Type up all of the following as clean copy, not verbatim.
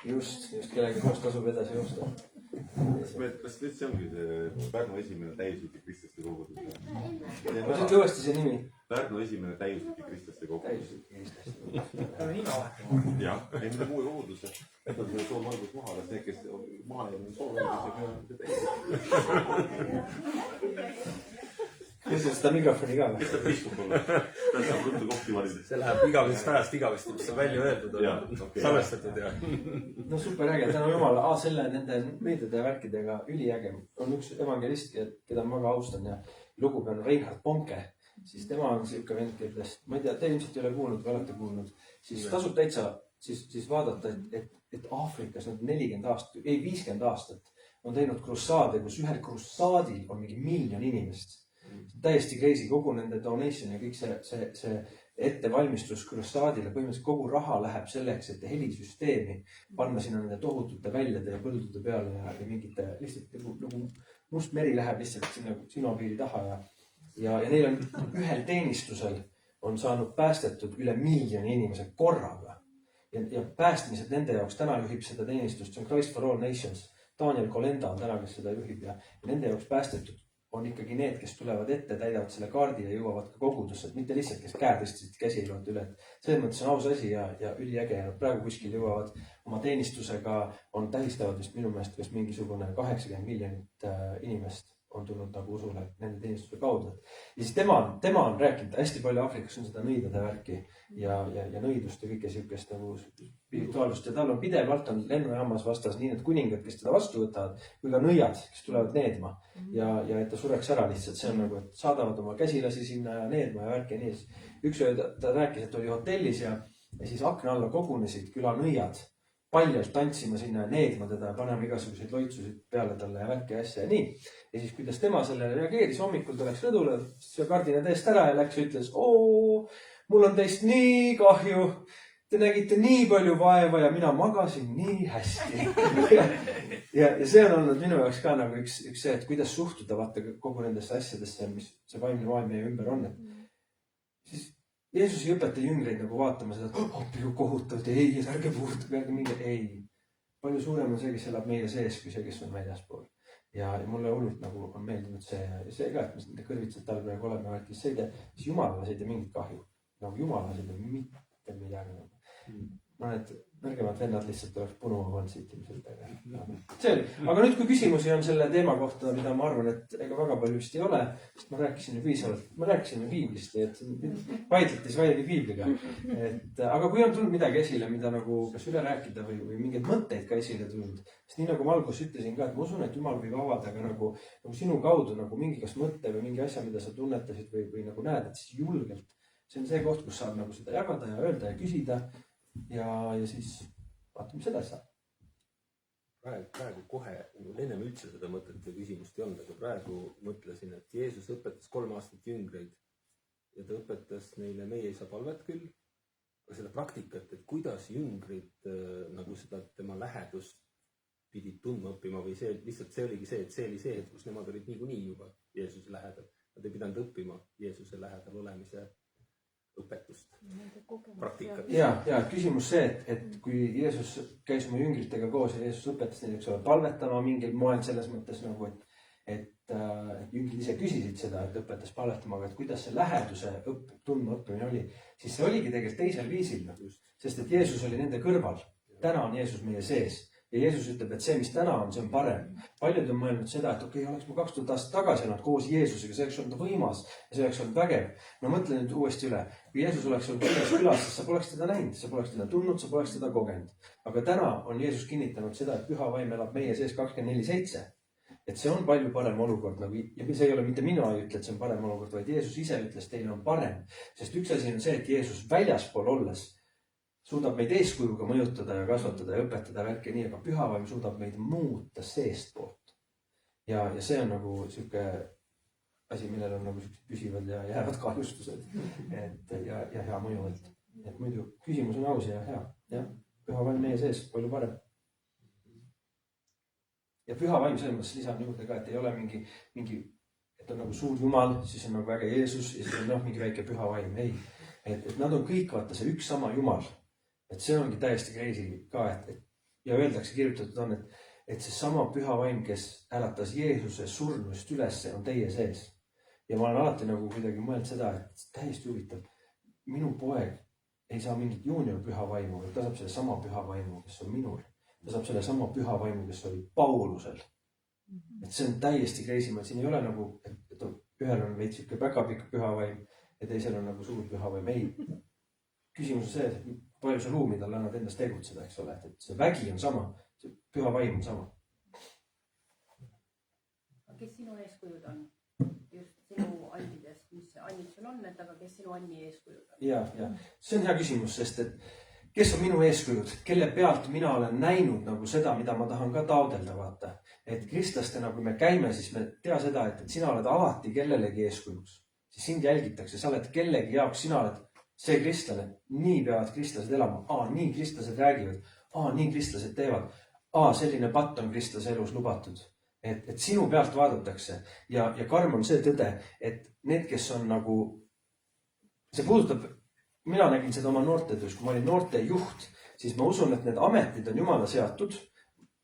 Just kellega koos tasub edasi joosta. Kas see ongi see Pärnu esimene täiuslik kristlaste kogudus? Ütle uuesti see nimi. Pärnu esimene täiuslik kristlaste kogudus. Jah, ei mida muu kogudus. Et on see soov valgus maha, las need, kes maha jäänud soov Kes on seda mikrofoni ka? Kes ta piskup olla? Ta saab ruttu kohti valida. See läheb igavesest ajast igavesti, mis on välja öeldud, salvestatud ja... No super äge, tänu jumala. Selle nende meediade ja värkidega üliäge. On üks evangelist, keda ma väga austan ja lugupean Reinhard Bonke. Siis tema on siuke vend, kellest, ma ei tea, te ilmselt ei ole kuulnud või olete kuulnud. Siis tasub täitsa siis vaadata, et Aafrikas on 40 aastat, ei 50 aastat on teinud krussaade, kus ühel krussaadil on mingi 1 miljon inimest. Täiesti crazy, kogu nende donation ja kõik see ettevalmistus krussaadile, põhimõtteliselt kogu raha läheb selleks, et helisüsteemi panna sinna nende tohutute väljade ja põldude peale ja mingite lihtsalt nagu must meri läheb lihtsalt sinna sinopiiri taha ja neil on ühel teenistusel on saanud päästetud üle 1 miljoni inimese korraga ja päästmised nende jaoks täna juhib seda teenistust, see on Christ for All Nations, Daniel Kolenda on täna, kes seda juhib ja nende jaoks päästetud on ikkagi need, kes tulevad ette, täidavad selle kaardi ja jõuavad ka kogudusse, et mitte lihtsalt, kes käe tõstsid, käsi ei lood üle. Selles mõttes on aus asi ja üliäge. Praegu kuskil jõuavad oma teenistusega, tähistavad vist minu meelest, kas mingisugune 80 miljonit inimest on tulnud nagu usule nende teenistuse kaudu. Ja siis tema on rääkinud, hästi palju Aafrikas on seda nõidade värki ja nõidust ja kõike siukest nagu spirituaalust ja tal on pidevalt on lennujaamas vastas nii need kuningad, kes teda vastu võtavad, kui ka nõiad, kes tulevad needma ja et ta sureks ära lihtsalt. See on nagu, et saadavad oma käsilasi sinna ja needma ja värki ja nii. Üks öö ta rääkis, et oli hotellis ja siis akna alla kogunesid küla nõiad paljalt tantsima sinna ja needma teda ja panema igasuguseid loitsusid peale talle ja värki ja asja ja nii. Ja siis kuidas tema sellele reageeris, hommikul ta läks rõdule, see kardina teest ära ja läks ja ütles, mul on teist nii kahju, te nägite nii palju vaeva ja mina magasin nii hästi. ja see on olnud minu jaoks ka nagu üks see, et kuidas suhtuda vaata kogu nendesse asjadesse, mis see vaimne maailm meie ümber on. Siis Jeesus ei õpeta jüngreid nagu vaatama seda, et palju kohutavad ja ei, ärge puutuge, ärge minge. Ei, palju suurem on see, kes elab meie sees, kui see, kes on väljaspool. Ja mulle hullult nagu on meeldinud see ka, et mis nende kõrvitsad all praegu oleme, et kes siis jumalased ja mingit kahju. Nagu jumalased ja mitte midagi. Mõned nõrgemad vennad lihtsalt oleks punuma pannud siit ilmselt. See oli. Aga nüüd, kui küsimusi on selle teema kohta, mida ma arvan, et ega väga palju vist ei ole, sest ma rääkisin ju piisavalt, ma rääkisin ju piiblist, et vaidletis vaieldi piibliga. Aga kui on tulnud midagi esile, mida nagu kas üle rääkida või mingeid mõtteid ka esile tulnud, sest nii nagu ma alguses ütlesin ka, et ma usun, et Jumal võib avada ka nagu sinu kaudu nagu mingi kas mõtte või mingi asja, mida sa tunnetasid või nagu näed, et siis julgelt. See on see koht, kus saab nagu seda jagada ja öelda ja küsida. Ja siis vaatame seda saab. Praegu kohe, ennem üldse seda mõtet ja küsimust ei olnud, aga praegu mõtlesin, et Jeesus õpetas 3 aastat jüngreid ja ta õpetas neile meie isa palvet küll, aga seda praktikat, et kuidas jüngrid nagu seda tema lähedust pidid tundma õppima või see, lihtsalt see oligi see, et see oli see, et kus nemad olid niikuinii juba Jeesuse lähedal. Nad ei pidanud õppima Jeesuse lähedal olemise õpetust, praktikat. Ja küsimus see, et kui Jeesus käis oma jüngritega koos ja Jeesus õpetas neil palvetama mingil moel selles mõttes nagu, et jüngrid ise küsisid seda, et õpetas palvetama, aga et kuidas see läheduse tundma õppimine oli, siis see oligi tegelikult teisel viisil, sest et Jeesus oli nende kõrval. Täna on Jeesus meie sees. Ja Jeesus ütleb, et see, mis täna on, see on parem. Paljud on mõelnud seda, et oleks ma 2000 aastat tagasi olnud koos Jeesusega, see oleks olnud võimas ja see oleks olnud vägev. No mõtle nüüd uuesti üle. Kui Jeesus oleks olnud selles külas, siis sa poleks teda näinud, sa poleks teda tundnud, sa poleks teda kogenud. Aga täna on Jeesus kinnitanud seda, et püha vaim elab meie sees 24/7. Et see on palju parem olukord. Ja see ei ole mitte minu ei ütle, et see on parem olukord, vaid Jeesus ise ütles, teile on parem. Sest üks asi on see, et Jeesus väljaspool olles suudab meid eeskujuga mõjutada ja kasvatada ja õpetada värke nii, aga pühavaim suudab meid muuta seestpoolt. Ja see on nagu siuke asi, millel on nagu püsivad ja jäävad kahjustused ja hea mõju. Et muidu küsimus on aus ja hea. Ja pühavaim meie sees, palju parem. Ja pühavaim selles mõttes lisan juurde ka, et ei ole mingi, et on nagu suur Jumal, siis on nagu äge Jeesus ja siis on mingi väike pühavaim. Ei, et nad on kõik vaata see üks sama Jumal. Et see ongi täiesti crazy ka, et ja öeldakse, kirjutatud on, et see sama püha vaim, kes äratas Jeesuse surnust ülesse, on teie sees. Ja ma olen alati nagu kuidagi mõelnud seda, et täiesti huvitav. Minu poeg ei saa mingit juunior püha vaimu, ta saab selle sama püha vaimu, kes on minul. Ta saab selle sama püha vaimu, kes oli Paulusel. Et see on täiesti kreisima, et siin ei ole nagu, et ühel on veits ikka väga pikk püha vaim ja teisel on nagu suur püha vaim. Ei, küsimus on see, et palju sa ruumi talle annad endast tegutseda, eks ole, et see vägi on sama, see püha vaim on sama. Kes sinu eeskujud on? Just sinu andidest, mis annid sul on, et aga kes sinu anni eeskujud on? Ja, see on hea küsimus, sest et kes on minu eeskujud, kelle pealt mina olen näinud nagu seda, mida ma tahan ka taodelda, vaata. Et kristlastena, kui me käime, siis me tea seda, et sina oled alati kellelegi eeskujuks. Siis sind jälgitakse, sa oled kellegi jaoks, sina oled see kristlane. Nii peavad kristlased elama. Nii kristlased räägivad. Nii kristlased teevad. Selline patt on kristlase elus lubatud. Et sinu pealt vaadatakse. Ja karm on see tõde, et need, kes on nagu, see puudutab, mina nägin seda oma noortetöös, kui ma olin noorte juht, siis ma usun, et need ametid on Jumala seatud,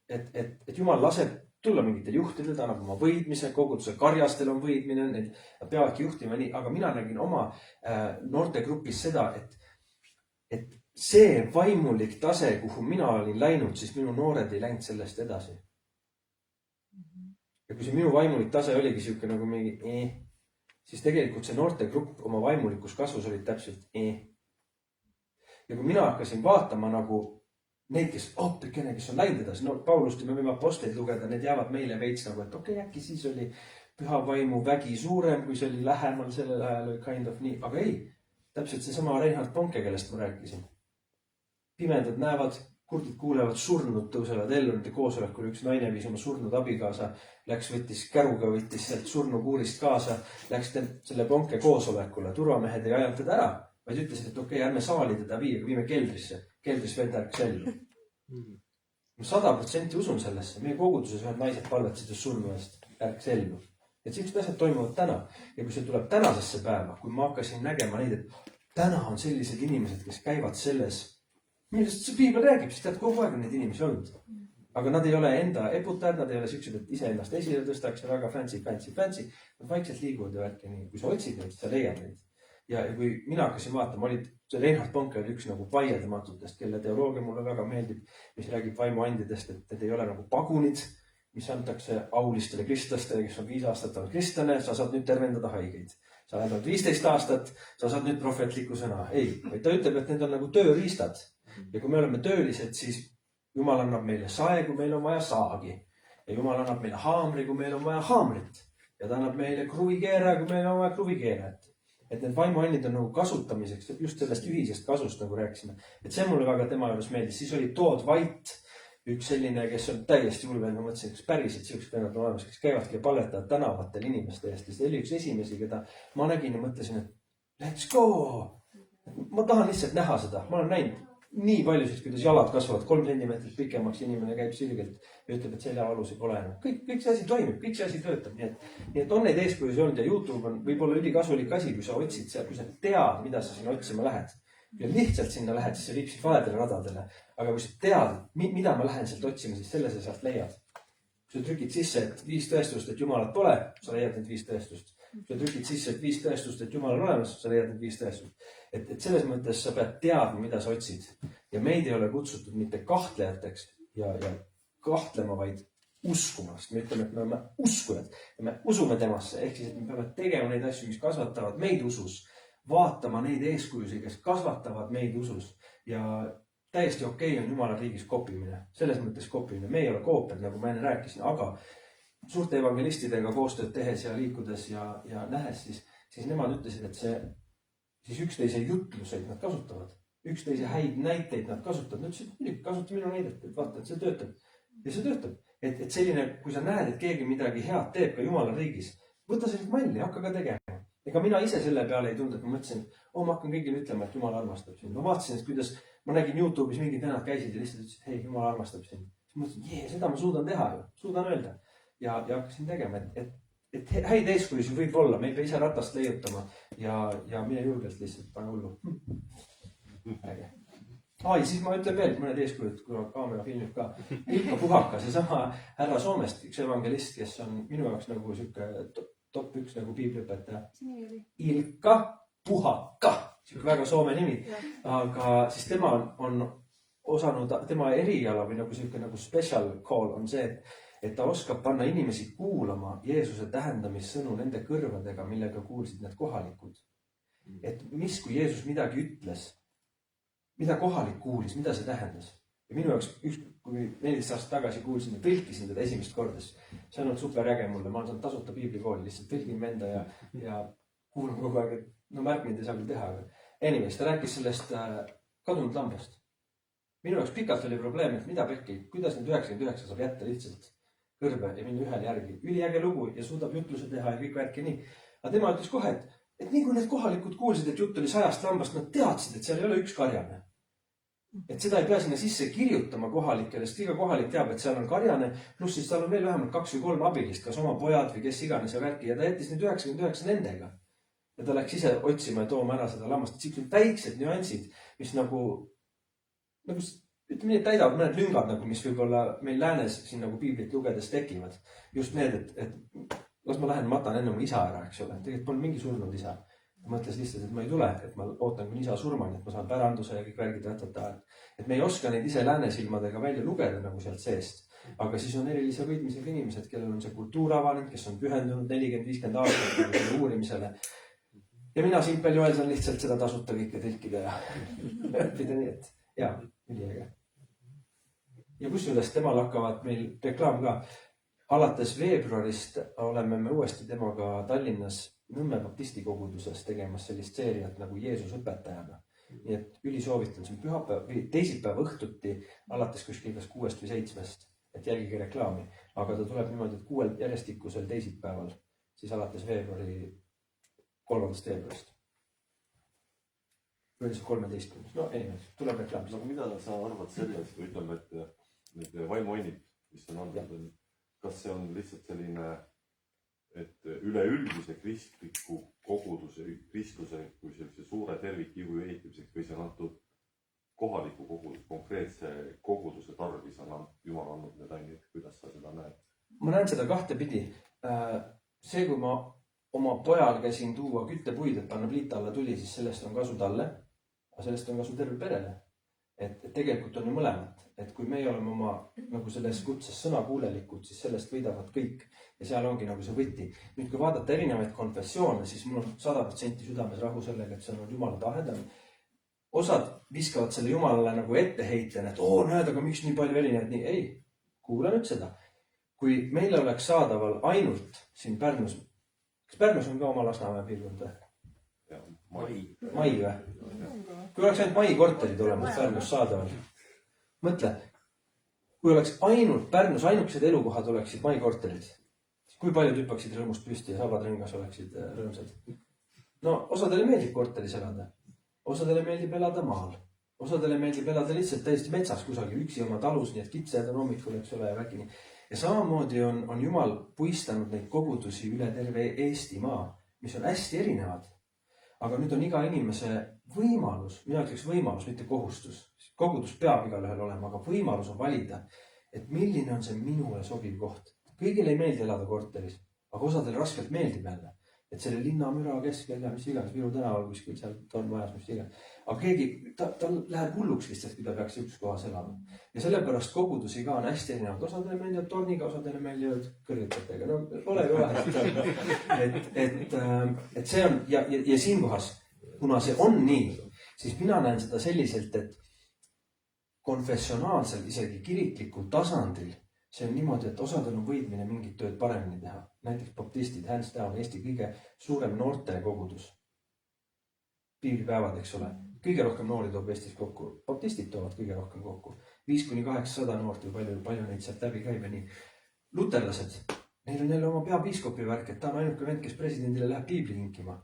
et Jumal laseb tulla mingitel juhtidel, ta annab oma võidmise, koguduse karjastel on võidmine, nad peavadki juhtima nii, aga mina nägin oma noortegrupis seda, et see vaimulik tase, kuhu mina olin läinud, siis minu noored ei läinud sellest edasi. Ja kui see minu vaimulik tase oligi siuke nagu mingi siis tegelikult see noortegrupp oma vaimulikus kasvus olid täpselt Ja kui mina hakkasin vaatama nagu neid, kes oopikene, kes on läinud edasi, Paulust ja me võime apostleid lugeda, need jäävad meile veits nagu, et okei, äkki siis oli püha vaimu vägi suurem, kui see oli lähemal sellel ajal või kind of nii, aga ei, täpselt seesama Reinhard Bonke, kellest ma rääkisin. Pimedad näevad, kurdid kuulevad, surnud tõusevad ellu, nende koosolekul üks naine viis oma surnud abikaasa, läks võttis käruga, võttis sealt surnukuurist kaasa, läks selle Bonke koosolekule, turvamehed ei ajanud teda ära, vaid ütlesid, et okei, ärme saali teda viia, viime keldrisse. Keldris vend ärks ellu. Ma 100% usun sellesse. Meie koguduses ühed naised palvetasid surnu eest ärks ellu. Et sellised asjad toimuvad täna. Ja kui see tuleb tänasesse päeva, kui ma hakkasin nägema neid, et täna on sellised inimesed, kes käivad selles, millest see piibel räägib, siis tead, kogu aeg on neid inimesi olnud. Aga nad ei ole enda eputajad, nad ei ole siuksed, et ise ennast esile tõstaks ja väga fancy. Nad vaikselt liiguvad ja värki nii. Kui sa otsid neid, siis sa leiad neid. Ja kui mina hakkasin vaatama, see Reinhard Bonke oli üks nagu vaieldamatutest, kelle teoloogia mulle väga meeldib, mis räägib vaimuandidest, et need ei ole nagu pagunid, mis antakse aulistele kristlastele, kes on 5 aastat olnud kristlane, sa saad nüüd tervendada haigeid. Sa oled 15 aastat, sa saad nüüd prohvetliku sõna. Ei, vaid ta ütleb, et need on nagu tööriistad. Ja kui me oleme töölised, siis Jumal annab meile sae, kui meil on vaja saagi. Ja Jumal annab meile haamri, kui meil on vaja haamrit. Ja ta annab meile kruvikeera, kui meil on vaja kruvikeerat. Et need vaimuannid on nagu kasutamiseks, just sellest ühisest kasust, nagu rääkisime. Et see mulle väga tema juures meeldis. Siis oli Todd White, üks selline, kes on täiesti ulvend. Ma mõtlesin, kas päriselt siuksed vennad on olemas, kes käivadki ja palvetavad tänavatel inimeste eest. See oli üks esimesi, keda ma nägin ja mõtlesin, et let's go! Ma tahan lihtsalt näha seda. Ma olen näinud nii paljusid, kuidas jalad kasvavad 3 centimeetrit pikemaks, inimene käib sirgelt ja ütleb, et seljavalus ei pole enam. Kõik see asi toimib, kõik see asi töötab. Nii et on neid eeskujusi olnud ja YouTube on võib-olla ülikasulik asi, kui sa otsid seal, kui sa tead, mida sa sinna otsima lähed. Ja lihtsalt sinna lähed, siis sa viib sind valedele radadele. Aga kui sa tead, mida ma lähen sealt otsima, siis selle sa sealt leiad. Kui sa trükid sisse, et 5 tõestust, et Jumalat pole, sa leiad need 5 tõestust. Kui sa trükid sisse, et 5 tõestust, et Jumal on olemas, sa leiad need 5 tõestust. Et selles mõttes sa pead teadma, mida sa otsid. Ja meid ei ole kutsutud mitte kahtlejateks ja kahtlema, vaid uskumast. Me ütleme, et me oleme uskujad ja me usume temasse. Ehk siis, et me peame tegema neid asju, mis kasvatavad meid usus. Vaatama neid eeskujusi, kes kasvatavad meid usus. Ja täiesti okei on Jumala riigis kopimine. Selles mõttes kopimine. Me ei ole koopiad, nagu ma enne rääkisin, aga suurte evangelistidega koostööd tehes ja liikudes ja nähes, siis nemad ütlesid, et siis üksteise jutluseid nad kasutavad. Üksteise häid näiteid nad kasutavad. Nad ütlesid, kasuta minu näidet, et vaata, et see töötab. Ja see töötab. Et selline, kui sa näed, et keegi midagi head teeb ka Jumala riigis, võta sellist malli, hakka ka tegema. Ega mina ise selle peale ei tundnud, et ma mõtlesin, et ma hakkan kõigile ütlema, et Jumal armastab sind. Ma vaatasin, et kuidas ma nägin YouTube'is mingid venad käisid ja lihtsalt ütlesid, hei, Jumal armastab sind. Siis mõtlesin, seda ma suudan teha ju, suudan öelda. Ja hakkasin tegema, et häid eeskujusi võib olla, me ei pea ise ratast leiutama ja mine julgelt lihtsalt pane hullu. Äge. Siis ma ütlen veel mõned eeskujud, kuna kaamera filmib ka. Ilkka Puhaka, seesama härra Soomest, üks evangelist, kes on minu jaoks nagu sihuke top 1 nagu piibliõpetaja. Mis nimi oli? Ilkka Puhaka, sihuke väga soome nimi. Aga siis tema on osanud, tema eriala või nagu sihuke nagu special call on see, et ta oskab panna inimesi kuulama Jeesuse tähendamissõnu nende kõrvadega, millega kuulsid need kohalikud. Et mis, kui Jeesus midagi ütles, mida kohalik kuulis, mida see tähendas. Ja minu jaoks kui 14 aastat tagasi kuulsin ja tõlkisin teda esimest korda, see on olnud super äge mulle. Ma olen saanud tasuta piiblikooli, lihtsalt tõlgin venda ja kuulan kogu aeg, et no märkmind ei saa küll teha. Anyways, ta rääkis sellest kadunud lambast. Minu jaoks pikalt oli probleem, et mida pekki, kuidas need 99 saab jätta lihtsalt kõrbe ja minna ühel järgi. Üliäge lugu ja suudab jutluse teha ja kõik värki nii. Aga tema ütles kohe, et nii kui need kohalikud kuulsid, et jutt oli 100 lambast, nad teadsid, et seal ei ole üks karjane. Et seda ei pea sinna sisse kirjutama kohalikele, sest iga kohalik teab, et seal on karjane, pluss siis tal on veel vähemalt 2 või 3 abilist, kas oma pojad või kes iganes ja värki. Ja ta jättis need 99 nendega. Ja ta läks ise otsima ja tooma ära seda lammast. Siuksed väiksed nüansid, mis nagu ütleme nii, et täidavad mõned lüngad, nagu, mis võib-olla meil läänes siin nagu piiblit lugedes tekivad. Just need, et las ma lähen matan enne mu isa ära, eks ole. Tegelikult polnud mingi surnud isa. Ta mõtles lihtsalt, et ma ei tule, et ma ootan kuni isa surmani, et ma saan päranduse ja kõik värgid võtta. Et me ei oska neid ise läänesilmadega välja lugeda nagu sealt seest. Aga siis on erilise võidmisega inimesed, kellel on see kultuur avanenud, kes on pühendunud 40-50 aastat selle uurimisele. Ja mina Simpel Joel saan lihtsalt seda tasuta kõike tõlkida ja õppida nii, et jaa, üliäge. Ja kusjuures temal hakkavad meil reklaam ka. Alates veebruarist oleme me uuesti temaga Tallinnas Nõmme baptisti koguduses tegemas sellist seeriat nagu Jeesus õpetajana. Nii et ülisoovitan, see on pühapäev või teisipäev õhtuti alates kuskil 6 või 7, et jälgige reklaami. Aga ta tuleb niimoodi, et 6 järjestikusel teisipäeval, siis alates veebruari 3. veebruarist. Või see 13. No ei, tuleb reklaam. Aga mida sa arvad sellest, või ütleme, et need vaimuannid, mis on andnud, kas see on lihtsalt selline, et üleüldise kristliku koguduse, kristluse kui sellise suure tervikkihu ehitamiseks või see on antud kohaliku kogudus, konkreetse koguduse tarvis on Jumal andnud need ained, kuidas sa seda näed? Ma näen seda kahtepidi. See, kui ma oma pojal käisin tuua küttepuid, et panna pliita alla tuli, siis sellest on kasu talle, aga sellest on kasu terve perele. Et tegelikult on ju mõlemat, et kui meie oleme oma nagu selles kutses sõnakuulelikud, siis sellest võidavad kõik ja seal ongi nagu see võti. Nüüd kui vaadata erinevaid konfessioone, siis mul on 100% südames rahu sellega, et see on Jumala tahedam. Osad viskavad selle Jumalale nagu etteheitena, et näed, aga miks nii palju erinevaid nii? Ei, kuula nüüd seda. Kui meile oleks saadaval ainult siin Pärnus, kas Pärnus on ka oma Lasnamäe piirkond? Mai või? Kui oleks ainult Mai korterid olemas Pärnus saadaval. Mõtle, kui oleks ainult Pärnus, ainukesed elukohad oleksid Mai korterid, siis kui paljud hüppaksid rõõmust püsti ja sabad rõngas oleksid rõõmsad. No osadele meeldib korteris elada, osadele meeldib elada maal, osadele meeldib elada lihtsalt täiesti metsas kusagil üksi oma talus, nii et kitsed on hommikul, eks ole, ja väkini. Ja samamoodi on Jumal puistanud neid kogudusi üle terve Eestimaa, mis on hästi erinevad. Aga nüüd on iga inimese võimalus, mina ütleks võimalus, mitte kohustus. Kogudus peab igal ühel olema, aga võimalus on valida, et milline on see minule sobiv koht. Kõigile ei meeldi elada korteris, aga osadele raskelt meeldib jälle. Et selle linna müra keskel ja mis iganes, Viru tänaval kuskil seal on majas, mis iganes. Aga keegi, ta läheb hulluks lihtsalt, kui ta peaks üks kohas elama. Ja sellepärast kogudusi ka on hästi erinevad. Osadele meeldivad torniga, osadele meeldivad kõrgetega. No ole ju vahe. Et see on, ja siinkohas, kuna see on nii, siis mina näen seda selliselt, et konfessionaalsel, isegi kiriklikul tasandil, see on niimoodi, et osadel on võidmine mingit tööd paremini teha. Näiteks baptistid, hands down, Eesti kõige suurem noorte kogudus. Piiblipäevad, eks ole. Kõige rohkem noori toob Eestis kokku. Baptistid toovad kõige rohkem kokku. 5-800 noort või palju neid sealt läbi käib ja nii. Luterlased, neil on jälle oma peapiiskopi värk, et ta on ainuke vend, kes presidendile läheb piibli hinkima.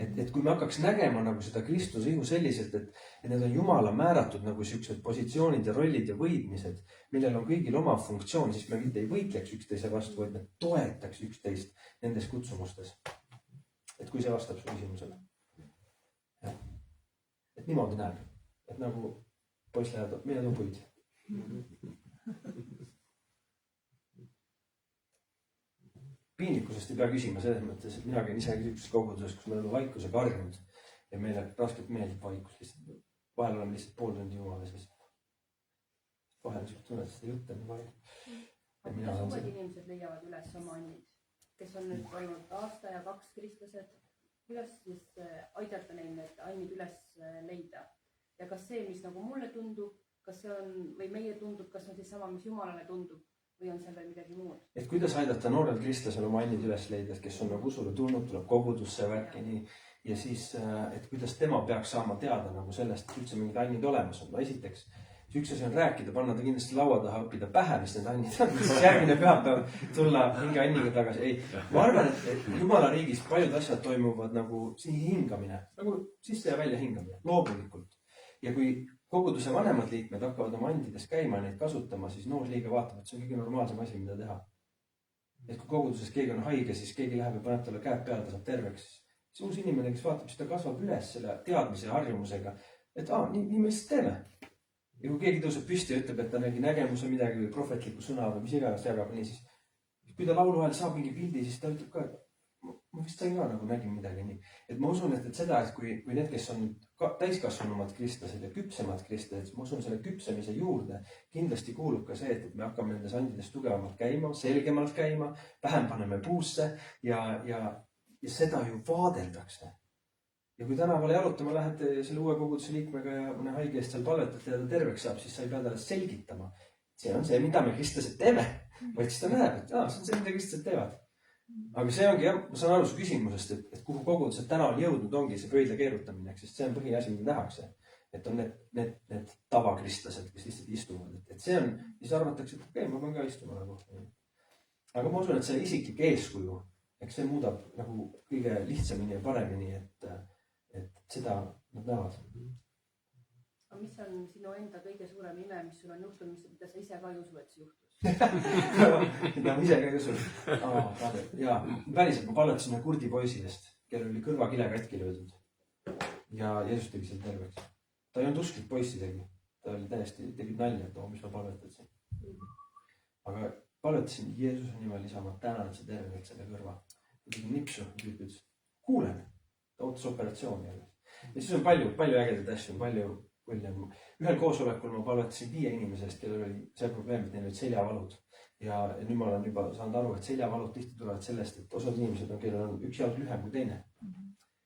Et kui me hakkaks nägema nagu seda Kristuse ihu selliselt, et need on Jumala määratud nagu siuksed positsioonid ja rollid ja võidmised, millel on kõigil oma funktsioon, siis me mitte ei võitleks üksteise vastu, vaid me toetaks üksteist nendes kutsumustes. Et kui see vastab su küsimusele. Et niimoodi näeb, et nagu poiss läheb, mine too puid. Piinlikkusest ei pea küsima selles mõttes, et mina käin isegi niisuguses koguduses, kus me oleme vaikusega harjunud ja meile raskelt meeldib vaikus lihtsalt. Vahel oleme lihtsalt pool tundi jumalas ja vahel niisugune tunned, seda jutte on palju. Kuidas uued inimesed leiavad üles oma annid, kes on nüüd olnud aasta ja 2 kristlased? Kuidas siis aidata neil need annid üles leida? Ja kas see, mis nagu mulle tundub, kas see on, või meie tundub, kas on siis sama, mis Jumalale tundub? Või on seal veel midagi muud? Et kuidas aidata noorel kristlasel oma annid üles leida, kes on nagu usule tulnud, tuleb kogudusse värki nii. Ja siis, et kuidas tema peaks saama teada nagu sellest, et üldse mingid annid olemas on. No esiteks, üks asi on rääkida, panna ta kindlasti laua taha, õppida pähe, mis need annid on. Siis järgmine pühapäev tulla mingi anniga tagasi. Ei, ma arvan, et Jumala riigis paljud asjad toimuvad nagu hingamine, nagu sisse ja välja hingamine, loomulikult. Ja kui koguduse vanemad liikmed hakkavad oma andides käima neid kasutama, siis noor liige vaatab, et see on kõige normaalsem asi, mida teha. Et kui koguduses keegi on haige, siis keegi läheb ja paneb talle käed peale, ta saab terveks. See uus inimene, kes vaatab, siis ta kasvab üles selle teadmise ja harjumusega, et nii me lihtsalt teeme. Ja kui keegi tõuseb püsti ja ütleb, et ta nägi nägemuse midagi või prohvetliku sõna või mis iganes jagab, nii siis kui ta laulu ajal saab mingi pildi, siis ta ütleb ka, et ma vist sain ka nagu nägin midagi nii. Et ma usun, et seda, et kui need, kes on täiskasvanumad kristlased ja küpsemad kristlased, ma usun selle küpsemise juurde kindlasti kuulub ka see, et me hakkame nendes andides tugevamalt käima, selgemalt käima, vähem paneme puusse ja seda ju vaadeldakse. Ja kui tänavale jalutama lähed selle uue koguduse liikmega ja mõne haige eest seal palvetate ja ta terveks saab, siis sa ei pea talle selgitama. See on see, mida me kristlased teeme. Vaid siis ta näeb, et see on see, mida kristlased teevad. Aga see ongi, ma saan aru su küsimusest, et kuhu kogudused täna on jõudnud, ongi see pöidla keerutamine, sest see on põhiasi, mida nähakse. Et on need tavakristlased, kes lihtsalt istuvad. Et see on, siis arvatakse, et okei, ma pean ka istuma nagu. Aga ma usun, et see isiklik eeskuju, eks see muudab nagu kõige lihtsamini ja paremini, et seda nad näevad. Aga mis on sinu enda kõige suurem ime, mis sul on juhtunud, mida sa ise ka ei usu, et see juhtus? Mida ma ise ka ei usu. Ja päriselt ma palvetasin ühe kurdi poisi eest, kellel oli kõrvakile katki löödud. Ja Jeesus tegi selle terveks. Ta ei olnud usklik poiss isegi. Ta oli täiesti, tegid nalja, et mis ma palvetasin. Aga palvetasin Jeesuse nimel, isa, ma tänan, et sa terved selle kõrva. Ta tegi nipsu, ütles, kuulen, ta ootas operatsiooni. Ja siis on palju ägedaid asju, palju. Ühel koosolekul ma palvetasin 5 inimesest, kellel oli see probleem, et neil olid seljavalud. Ja nüüd ma olen juba saanud aru, et seljavalud tihti tulevad sellest, et osad inimesed on, kellel on üks jalg lühem kui teine.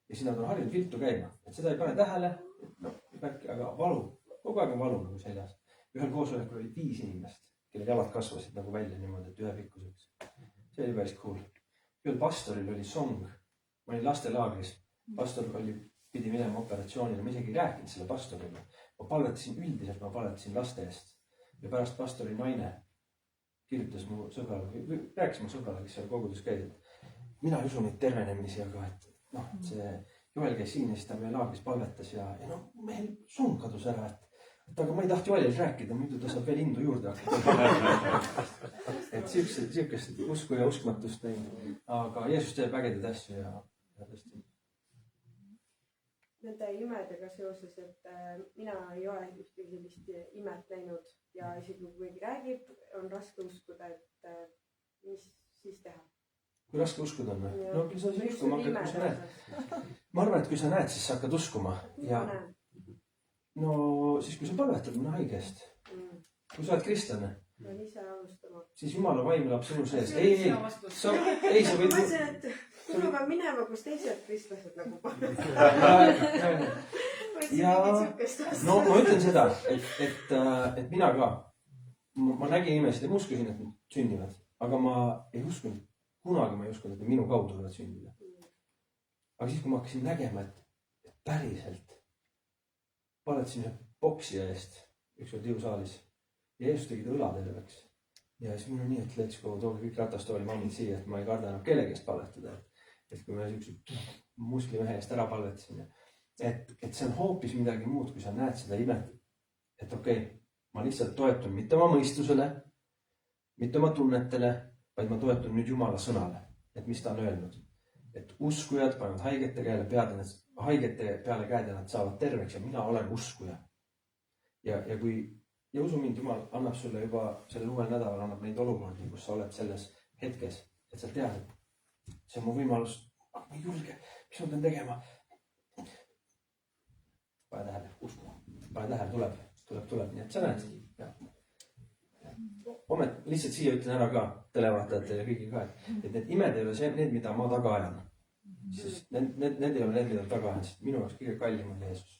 Ja siis nad on harjunud viltu käima. Et seda ei pane tähele, aga valu, kogu aeg on valu nagu seljas. Ühel koosolekul oli 5 inimest, kellel jalad kasvasid nagu välja niimoodi, et ühe pikkuseks. See oli päris cool. Ühel pastoril oli song. Ma olin lastelaagris. Pastor pidi minema operatsioonile, ma isegi rääkinud selle pastorile. Ma palvetasin üldiselt, ma palvetasin laste eest. Ja pärast pastori naine kirjutas mu sõbrale, rääkis mu sõbrale, kes seal kogudus käis, et mina ei usu neid tervenemisi, aga et see Joel käis siin ja siis ta meie laagris palvetas ja meil sung kadus ära, et aga ma ei tahti Joelil rääkida, muidu ta saab veel indu juurde hakata. Et siukest usku ja uskmatust näinud, aga Jeesus teeb ägedaid asju ja tõesti. Nende imedega seoses, et mina ei ole ühtegi sellist imet näinud ja isegi kui keegi räägib, on raske uskuda, et mis siis teha. Kui raske uskuda on? No küll sa siis uskuma hakkad, kui sa näed. Ma arvan, et kui sa näed, siis sa hakkad uskuma. Ja no siis kui sa palvetad mõne haige eest. Kui sa oled kristlane. Ma ise alustama. Siis Jumala vaim elab sinu sees. Sa võid... Kui ma pean minema, kus teised kristlased nagu panevad. No ma ütlen seda, et mina ka. Ma nägin imesid ja ma uskusin, et nad sünnivad. Aga ma ei uskunud, kunagi ma ei uskunud, et minu kaudu võivad sündida. Aga siis, kui ma hakkasin nägema, et päriselt paletasin ühe boksija eest ükskord jõusaalis ja Jeesus tegi ta õla terveks. Ja siis mul on nii, et let's go, tooge kõik ratastooli mammid siia, et ma ei karda enam kellegi eest palvetada. Et kui me siuksed muslimehe eest ära palvetasin, et see on hoopis midagi muud, kui sa näed seda imet, et okei, ma lihtsalt toetun mitte oma mõistusele, mitte oma tunnetele, vaid ma toetun nüüd Jumala sõnale, et mis ta on öelnud. Et uskujad panevad haigete peale käed ja nad saavad terveks ja mina olen uskuja. ja usu mind, Jumal annab sulle juba sellel uuel nädalal annab neid olukordi, kus sa oled selles hetkes, et sa tead, et see on mu võimalus, aga ma ei julge, mis ma pean tegema. Pane tähele, usku, pane tähele, tuleb, nii et sa näed. Lihtsalt siia ütlen ära ka televaatajatele ja kõigi ka, et need imed ei ole see, need, mida ma taga ajan. Siis need ei ole need, mida taga ajan, sest minu jaoks kõige kallim on Jeesus.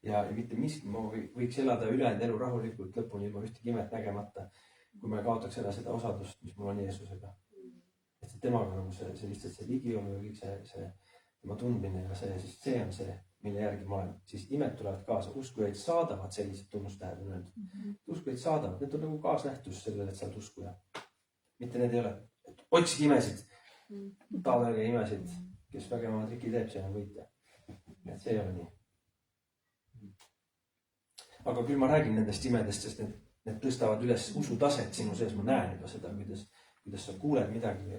Ja mitte miski, ma võiks elada ülejäänud elu rahulikult lõpuni ilma ühtegi imet nägemata, kui ma ei kaotaks ära seda osadust, mis mul on Jeesusega. Et temaga nagu see lihtsalt see ligiolu ja kõik see tema tundmine ja see on see, mille järgi ma olen. Siis imed tulevad kaasa, uskujaid saadavad sellised tunnustähed on öeldud. Uskujaid saadavad, need on nagu kaasnähtus sellele, et sa oled uskuja. Mitte need ei ole, et otsige imesid, taadage imesid, kes vägema triki teeb, see on võitja. Et see ei ole nii. Aga küll ma räägin nendest imedest, sest need tõstavad üles usutaset sinu sees. Ma näen juba seda, kuidas sa kuuled midagi.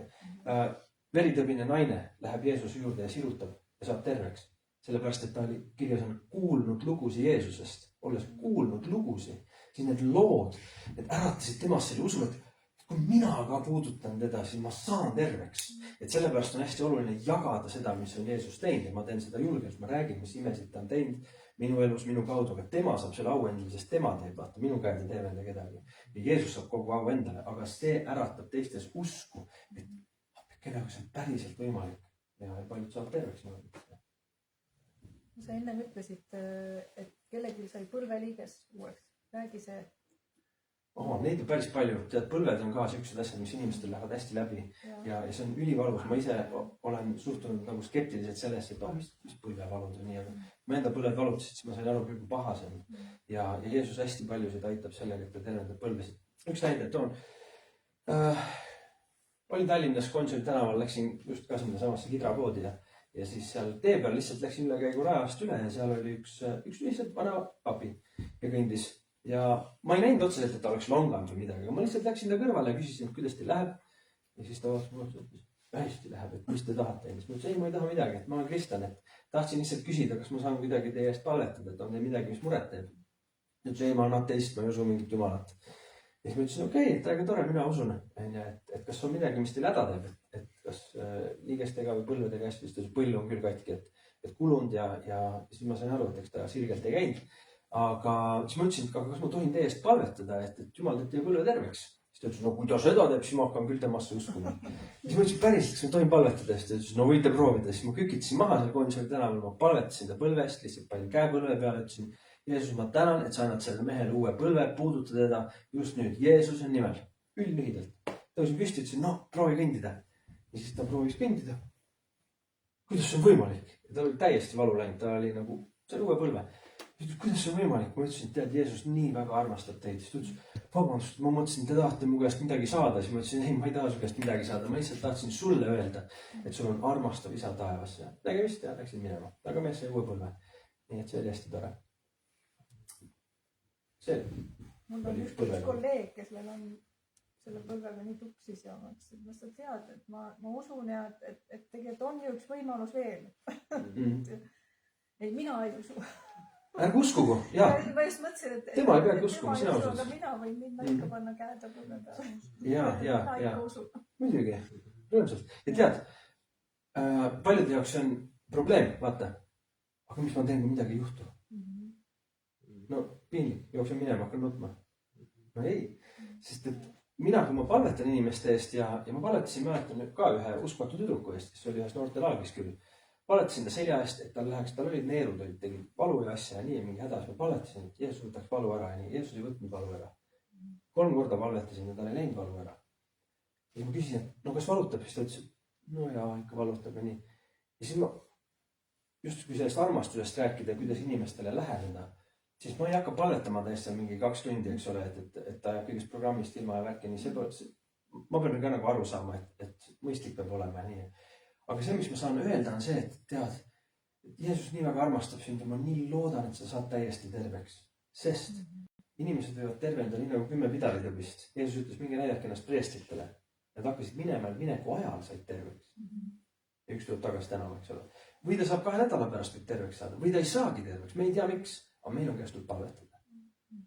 Veritõbine naine läheb Jeesuse juurde ja sirutab ja saab terveks. Sellepärast, et ta oli kirjas on kuulnud lugusi Jeesusest. Olles kuulnud lugusi, siis need lood, need äratasid temast selle usu, et kui mina ka puudutan teda, siis ma saan terveks. Et sellepärast on hästi oluline jagada seda, mis on Jeesus teinud. Ja ma teen seda julgelt, ma räägin, mis imesid ta on teinud minu elus, minu kaudu, aga tema saab selle au endale, sest tema teeb, vaata, minu käed ei tee venda kedagi. Ja Jeesus saab kogu au endale, aga see äratab teistes usku, et kellega see on päriselt võimalik ja paljud saab terveks. Sa enne ütlesid, et kellelgi sai põlveliiges uueks. Räägi see. Neid on päris palju. Tead, põlved on ka sellised asjad, mis inimestel lähevad hästi läbi ja see on ülivalus. Ma ise olen suhtunud nagu skeptiliselt sellesse, et mis põlvevalud on nii, aga ma enda põlved valutasid, siis ma sain aru, kui paha see on. Ja Jeesus hästi paljusid aitab sellega, et ta tervendab põlvesid. Üks näide toon. Olin Tallinnas Gonsiori tänaval, läksin just ka sinna samasse Kidrapoodi ja siis seal tee peal lihtsalt läksin ülekäigu rajast üle ja seal oli üks lihtsalt vana papi ja kõndis. Ja ma ei näinud otseselt, et ta oleks longanud või midagi, aga ma lihtsalt läksin ta kõrvale ja küsisin, et kuidas teil läheb. Ja siis ta vaatas mulle, et hästi läheb, et mis te tahate. Ja siis ma ütlesin, ei, ma ei taha midagi, et ma olen kristlan, et tahtsin lihtsalt küsida, kas ma saan midagi teie eest palvetada, et on teil midagi, mis muret teeb. Ütles, ei, ma olen ateist, ma ei usu mingit jumalat. Ja siis ma ütlesin, okei, et väga tore, mina usun, et kas on midagi, mis teil häda teeb, et kas liigestega või põlvedega hästi, siis põll on küll katki, et kulunud ja siis ma sain aru, et eks ta sirgelt ei käinud. Aga siis ma ütlesin, et kas ma tohin teie eest palvetada, et Jumal teeb teie põlve terveks. Siis ta ütles, no kui ta seda teeb, siis ma hakkan küll temasse uskuma. Siis ma ütlesin, päriselt, kas ma tohin palvetada. Siis ta ütles, no võite proovida. Siis ma kükitasin maha seal Gonsiori tänaval, ma palvetasin ta põlvest, lihtsalt panin käe põlve peale, ütlesin, Jeesus, ma tänan, et sa annad sellele mehele uue põlve, puuduta teda just nüüd Jeesuse nimel. Üldlühidalt. Tõusin püsti, ütlesin, no proovi kõndida. Ja siis ta proovis kõndida. Kuidas see on võimalik? Ja ta oli täiesti valu läinud, ta oli nagu, see oli uue põlve. Kuidas see on võimalik? Ma ütlesin, et tead, Jeesus nii väga armastab teid. Siis ta ütles, vabandust, ma mõtlesin, te tahate mu käest midagi saada. Siis ma ütlesin, ei, ma ei taha su käest midagi saada. Ma lihtsalt tahtsin sulle öelda, et sul on armastav isa taevas. Nägemist ja läksin minema. Aga mees sai uue põlve. Nii et see oli hästi tore. Mul on üks kolleeg, kes meil on selle põlvega nii tuksis ja ma ütlesin, et sa tead, et ma usun ja et tegelikult on ju üks võimalus veel. Ei, mina ei usu. Ärge uskugu, jaa. Ma just mõtlesin, et tema ei peagi uskuma, sina usud. Aga mina võin minna ikka panna käed ja põlve peale. Jaa. Muidugi, rõõmsalt. Ja tead, paljude jaoks see on probleem, vaata. Aga mis ma teen, kui midagi ei juhtu? No piinlik, jooksen minema, hakkan nutma. No ei, sest et mina, kui ma palvetan inimeste eest ja ma palvetasin, mäletan ka ühe uskmatu tüdruku eest, kes oli ühes noorte laagris küll. Palvetasin ta selja eest, et tal olid neerud, tegid valu ja asja ja nii ja mingi hädas. Ma palvetasin, et Jeesus võtaks valu ära ja nii. Jeesus ei võtnud valu ära. 3 korda palvetasin ja tal ei läinud valu ära. Ja ma küsisin, et no kas valutab, siis ta ütles, et no jaa, ikka valutab ja nii. Ja siis ma, just kui sellest armastusest rääkida, kuidas inimestele läheneda, siis ma ei hakka palvetama täiesti mingi 2 tundi, eks ole, et ta jääb kõigest programmist ilma ja värki. Ma pean ka nagu aru saama, et mõistlik peab olema ja nii. Aga see, mis ma saan öelda, on see, et tead, et Jeesus nii väga armastab sind ja ma nii loodan, et sa saad täiesti terveks. Sest inimesed võivad tervenda nii nagu 10 pidalitõbist. Jeesus ütles, minge näidake ennast preestritele. Nad hakkasid minema mineku ajal said terveks. Ja üks tuleb tagasi tänava, eks ole. Või ta saab 2 nädala pärast kõik terveks saada. Või ta ei saagi terveks. Me ei tea miks, aga meil on käest tuleb palvetada.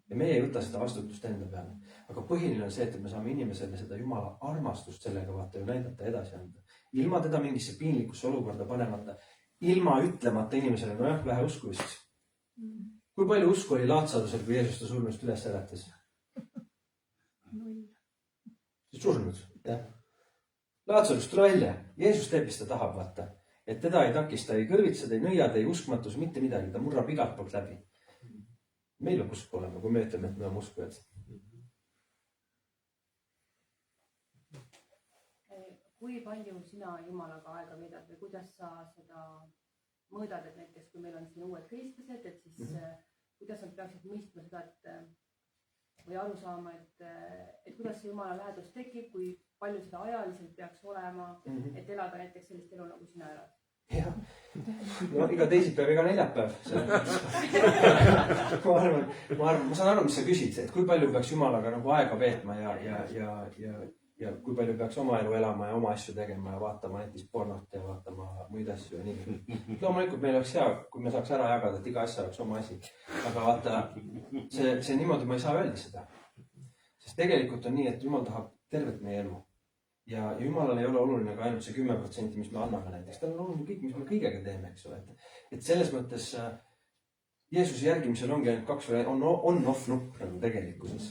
ja meie ei võta seda vastutust enda peale. Aga põhiline on see, et me saame inimesele seda Jumala armastust sellega vaata ju näidata edasi anda. Ilma teda mingisse piinlikusse olukorda panemata, ilma ütlemata inimesele, nojah, vähe usku vist. Kui palju usku oli Laatsarusel, kui Jeesus ta surnust üles äratas? Surnud, jah. Laatsarus, tule välja. Jeesus teeb, mis ta tahab, vaata. Et teda ei takista, ei kõrvitsed, ei nõiad, ei uskmatus, mitte midagi. Ta murrab igalt poolt läbi. Meil on usku olema, kui me ütleme, et me oleme uskujad. Kui palju sina Jumalaga aega veedad või kuidas sa seda mõõdad, et näiteks kui meil on siin uued kristlased, et siis kuidas nad peaksid mõistma seda, või aru saama, et kuidas see Jumala lähedus tekib, kui palju seda ajaliselt peaks olema, et elada näiteks sellist elu, nagu sina elad. Jah, no iga teisipäev, iga neljapäev. Ma saan aru, mis sa küsid, et kui palju peaks Jumalaga nagu aega veetma ja kui palju peaks oma elu elama ja oma asju tegema ja vaatama näiteks pornot ja vaatama muid asju ja nii. Loomulikult meil oleks hea, kui me saaks ära jagada, et iga asja oleks oma asi. Aga vaata, see niimoodi ma ei saa öelda seda. Sest tegelikult on nii, et Jumal tahab tervet meie elu. Ja Jumalal ei ole oluline ka ainult see 10%, mis me anname näiteks. Tal on oluline kõik, mis me kõigega teeme, eks ole. Et selles mõttes Jeesuse järgimisel ongi ainult kaks või on-off nupp nagu tegelikkuses.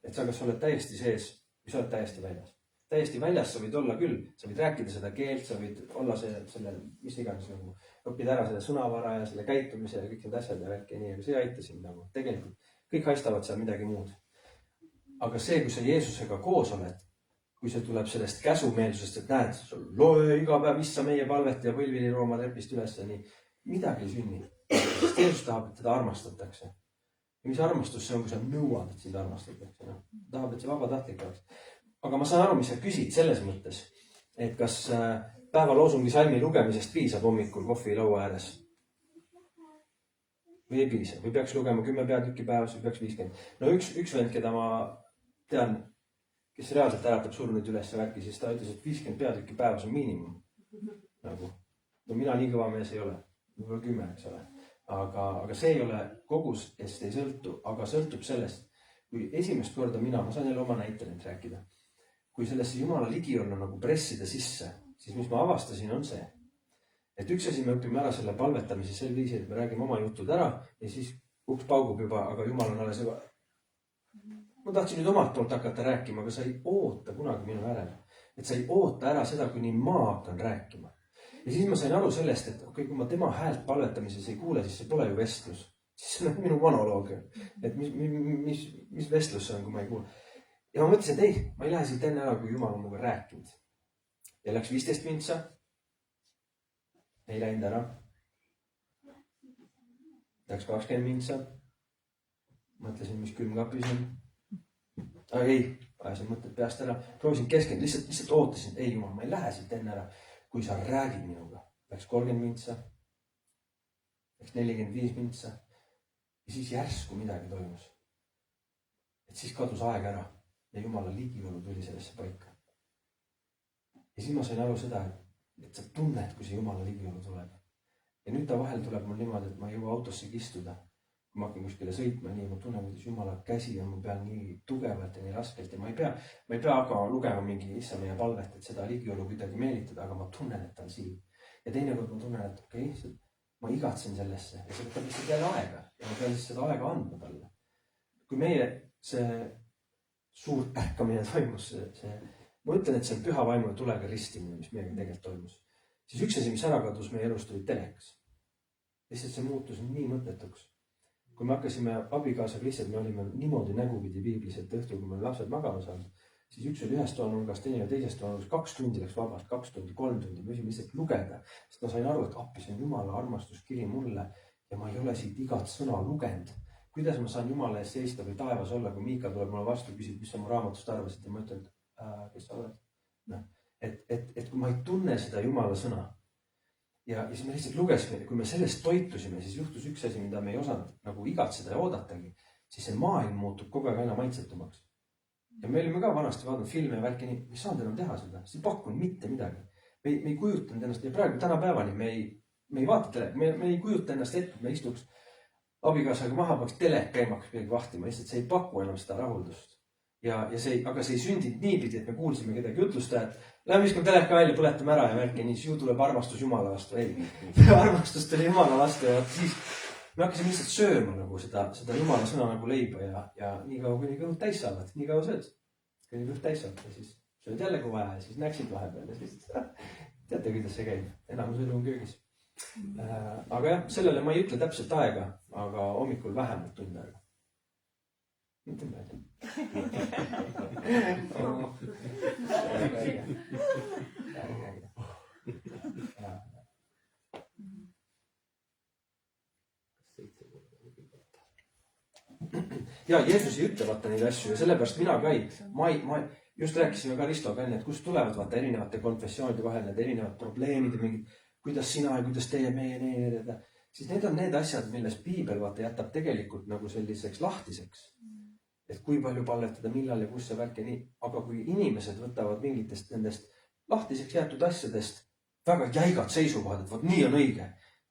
Et sa kas oled täiesti sees või sa oled täiesti väljas. Täiesti väljas sa võid olla küll. Sa võid rääkida seda keelt, sa võid olla selle mis iganes nagu õppida ära selle sõnavara ja selle käitumise ja kõik need asjad ja värki ja nii. Aga see ei aita sind nagu. Tegelikult kõik haistavad seal midagi muud. Aga see, kui sa Jeesusega koos oled, kui see tuleb sellest käsumeelsusest, et näed, loe iga päev issa meie palvet ja põlvili rooma trepist üles ja nii. Midagi ei sünni. Sest Jeesus tahab, et teda armastatakse. Ja mis armastus see on, kui sa nõuad, et sind armastatakse. No? Tahab, et see vabatahtlik oleks. Aga ma saan aru, mis sa küsid selles mõttes, et kas päevaloosungi salmi lugemisest piisab hommikul kohvilaua ääres? Või ei piisa? Või peaks lugema 10 peatükki päevas või peaks 50? No üks vend, keda ma tean, kes reaalselt äratab surnud üles ja värki, siis ta ütles, et 50 peatükki päevas on miinimum. Nagu. No mina nii kõva mees ei ole. Võib-olla 10, eks ole. Aga see ei ole kogus, sest ei sõltu, aga sõltub sellest, kui esimest korda ma saan jälle oma näite nüüd rääkida. Kui sellesse Jumala ligi olla nagu pressida sisse, siis mis ma avastasin on see, et üks asi me õpime ära selle palvetamise sel viisil, et me räägime oma jutud ära ja siis uks paugub juba, aga Jumal on alles juba. Ma tahtsin nüüd omalt poolt hakata rääkima, aga sa ei oota kunagi minu järel. Et sa ei oota ära seda, kuni ma hakkan rääkima. Ja siis ma sain aru sellest, et kui ma tema häält palvetamises ei kuule, siis see pole ju vestlus. Siis see on minu monoloog. Et mis vestlus see on, kui ma ei kuule. Ja ma mõtlesin, et ei, ma ei lähe siit enne ära, kui Jumal on muga rääkinud. Ja läks 15 mintsa. Ei läinud ära. Läks 20 mintsa. Mõtlesin, mis külmkapis on. Aga ei, ajasin mõtted peast ära. Proovisin keskend, lihtsalt ootasin, et ei Jumal, ma ei lähe siit enne ära. Kui sa räägid minuga, läks 30 mintsa, läks 45 mintsa ja siis järsku midagi toimus. Et siis kadus aeg ära ja Jumala ligiolu tuli sellesse paika. Ja siis ma sain aru seda, et sa tunned, kui see Jumala ligiolu tuleb. Ja nüüd ta vahel tuleb mul niimoodi, et ma ei jõua autossegi istuda. Kui ma hakkan kuskile sõitma nii, ma tunnen, kuidas Jumala käsi on mu peal nii tugevalt ja nii raskelt ja ma ei pea aga lugema mingi issa meie palvet, et seda ligiolu kuidagi meelitada, aga ma tunnen, et ta on siin. Ja teinekord ma tunnen, et okei, ma igatsen sellesse ja see võtab lihtsalt jälle aega ja ma pean siis seda aega andma talle. Kui meie see suur ärkamine toimus, ma ütlen, et see on püha vaimu ja tulega ristimine, mis meiega tegelikult toimus. Siis üks asi, mis ära kadus meie elust, oli telekas. Lihtsalt see muutus nii mõttetuks. Kui me hakkasime abikaasaga lihtsalt, me olime niimoodi nägupidi piiblis, et õhtul, kui meil lapsed magama saanud, siis üks oli ühest toanurgast, teine teisest toanurgast, 2 tundi läks vabalt, 2 tundi, 3 tundi, me võisime lihtsalt lugeda. Sest ma sain aru, et appi, see on Jumala armastuskiri mulle ja ma ei ole siit igat sõna lugenud. Kuidas ma saan Jumala ees seista või taevas olla, kui Miika tuleb mulle vastu, küsib, mis sa mu raamatust arvasid ja ma ütlen, kes sa oled? No, et kui ma ei tunne seda Jumala sõna, ja siis me lihtsalt lugesime, kui me sellest toitusime, siis juhtus üks asi, mida me ei osanud nagu igatseda ja oodatagi, siis see maailm muutub kogu aeg aina maitsetumaks. Ja me olime ka vanasti vaadanud filme ja värki nii, me ei saanud enam teha seda, see ei pakkunud mitte midagi. Me ei kujutanud ennast ja praegu tänapäevani me ei vaata tele, me ei kujuta ennast ette, me istuks abikaasaga maha paneks telek käima, hakkas midagi vahtima, lihtsalt see ei paku enam seda rahuldust. Aga see ei sündinud niipidi, et me kuulsime kedagi jutlustajat, lähme viskame teleka välja, põletame ära ja märki, nii, siis ju tuleb armastus Jumala vastu. Ei, armastus tuli Jumala vastu ja siis me hakkasime lihtsalt sööma nagu seda Jumala sõna nagu leiba ja nii kaua, kuni kõhud täis saavad, nii kaua sööd. Kuni kõhud täis saavad ja siis sööd jälle kui vaja ja siis näksid vahepeal ja siis teate, kuidas see käib. Enamus elu on köögis. Aga jah, sellele ma ei ütle täpselt aega, aga hommikul vähemalt tund aega. Mitte meelde. Ja Jeesus ei ütle vaata neid asju ja sellepärast mina ka ma just rääkisime ka Ristoga enne, et kust tulevad vaata erinevate konfessioonide vahel need erinevad probleemid ja mingid, kuidas sina ja kuidas teie, meie, nii. Siis need on need asjad, milles piibel vaata jätab tegelikult nagu selliseks lahtiseks. Et kui palju palletada, millal ja kus see värk ja nii. Aga kui inimesed võtavad mingitest nendest lahtiseks jäetud asjadest väga jäigad seisukohad, et vot nii on õige.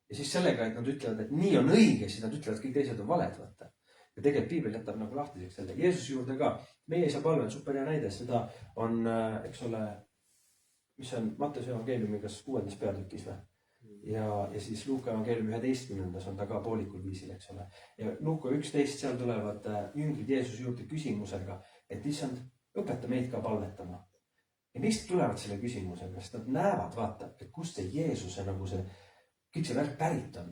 Ja siis sellega, et nad ütlevad, et nii on õige, siis nad ütlevad, et kõik teised on valed, vaata. Ja tegelikult piibel jätab nagu lahtiseks selle. Jeesuse juurde ka. Meie isa palve on super hea näide. Seda on, eks ole, mis on Matteuse evangeeliumi kas 6. peatükis või? Ja siis Luuka evangeeliumi 11. on ta ka poolikul viisil, eks ole. Ja Luuka 11, seal tulevad jüngrid Jeesuse juurde küsimusega, et issand, õpeta meid ka palvetama. Ja miks tulevad selle küsimusega? Sest nad näevad, vaata, et kust see Jeesuse nagu see, kõik see värk pärit on.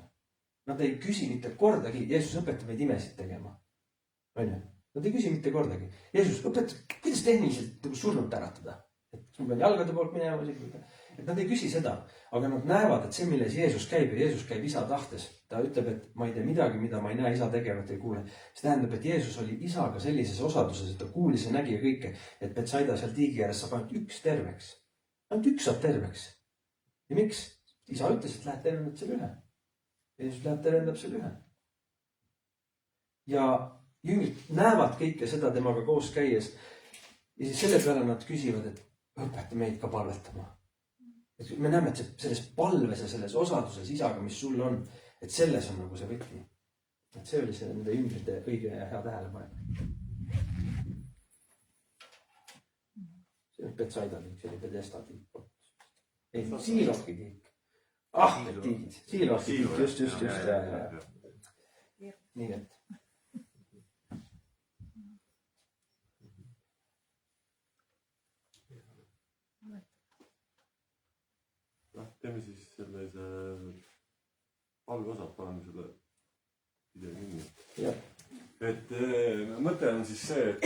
Nad ei küsi mitte kordagi, Jeesus õpeta meid imesid tegema. Nad ei küsi mitte kordagi. Jeesus õpeta, kuidas tehniliselt surnult äratada. Et sul pean jalgade poolt minema. Et nad ei küsi seda, aga nad näevad, et see, milles Jeesus käib ja Jeesus käib isa tahtes. Ta ütleb, et ma ei tee midagi, mida ma ei näe isa tegevat, ei kuule. See tähendab, et Jeesus oli isaga sellises osaduses, et ta kuulis ja nägi kõike, et Betsaida seal tiigi ääres saab ainult üks terveks. Ainult üks saab terveks. Ja miks? Isa ütles, et lähed tervendab selle ühe. Jeesus läheb tervendab selle ühe. Ja jüngrid näevad kõike seda temaga koos käies. Ja siis selle peale nad küsivad, et õpeta meid ka palvetama. Et me näeme, et selles palves ja selles osaduses isaga, mis sul on, et selles on nagu see võtmi. Et see oli see nende jüngrite õige ja hea tähelepanek. See on Betsaida tiik, see oli Bethesda tiik. Ei, Siilohi tiik. Tiigid. Siilohi tiik, just. Nii et. Teeme siis sellise palveosad, paneme selle video kinni. Et mõte on siis see, et